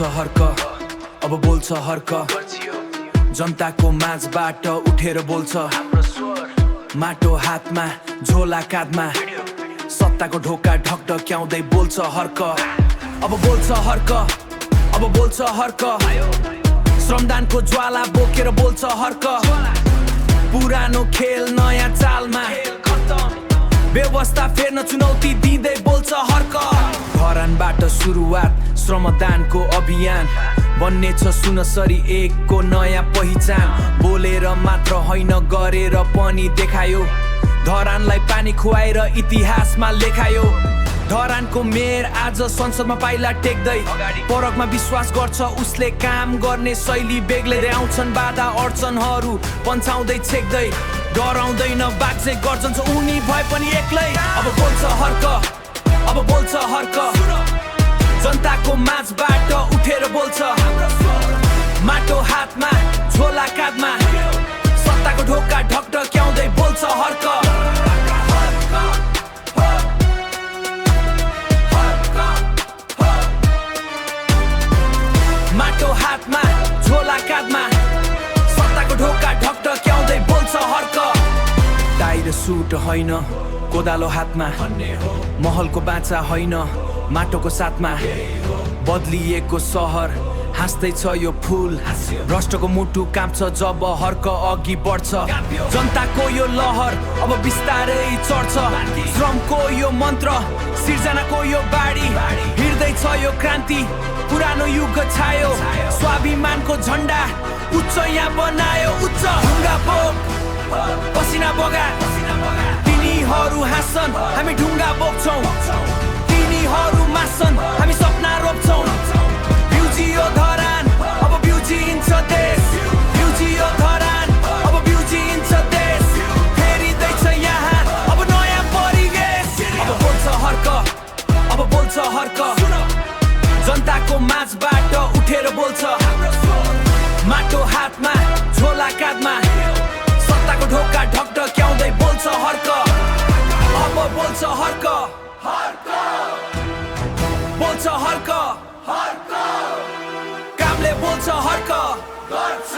हर्क, अब बोल्छ हर्क। जनताको माझबाट उठेर बोल्छ, माटो हातमा झोला काँधमा, सत्ताको ढोका ढकढक्याउँदै बोल्छ हर्क, अब बोल्छ हर्क, अब बोल्छ हर्क। श्रमदानको ज्वाला बोकेर बोल्छ हर्क, पुरानो खेल नयाँ चालमा, व्यवस्था फेर्न चुनौती दिँदै बोल्छ हर्क। धरानबाट सुरुवात श्रमदानको अभियान बन्नेछ सुनसरी एकको नयाँ पहिचान। बोलेर मात्र होइन गरेर पनि देखायो, धरानलाई पानी खुवाएर इतिहासमा लेखायो। धरानको मेयर आज संसदमा पाइला टेक्दै, परकमा विश्वास गर्छ उसले काम गर्ने शैली बेग्लै। आउँछन् बाधा अडचनहरू पन्छाउँदै छेक्दै, डराउँदैन बाग्झै गर्छन् उनी भए पनि एक्लै। अब बोल्छ हर्क, अब बोल्छ हर्क। जनताको माझबाट उठेर बोल्छ, माटो हातमा झोला काँधमा, सत्ताको ढोका ढकढक्याउँदै बोल्छ हर्क। माटो हातमा झोला काँधमा, सत्ताको ढोका ढकढक्याउँदै बोल्छ हर्क। टाई र सुट होइन कोदालो हातमा, महलको बाचा होइन माटोको साथमा, बदलिएको सहर हाँस्दैछ यो फुल, भ्रष्टको मुटु काँप्छ जब हर्क अघि बढ्छ। जनताको यो लहर अब बिस्तारै चढ्छ, श्रमको यो मन्त्र सिर्जनाको यो बाढी, हिँड्दैछ यो क्रान्ति पुरानो युग छायो, स्वाभिमानको झन्डा उच्च यहाँ बनायो। उच्च ढुङ्गा बोक पसिना बगा, तिनीहरू हाँस्छन् हामी ढुङ्गा बोक्छौँ, तिनीहरू मास्छन् हामी सपना रोप्छौँ। बिउजियो धरान अब बिउजिन्छ देश, बिउजियो धरान अब बिउजिन्छ देश, फेरिँदैछ यहाँ अब नयाँ परिवेश। अब बोल्छ हर्क, अब बोल्छ हर्क। जनताको माझबाट उठेर बोल्छ, माटो हातमा झोला काँधमा, सत्ताको ढोका ढकढक्याउँदै बोल्छ हर्क, अब बोल्छ हर्क, बोल्छ हर्क, कामले बोल्छ हर्क गर्छ।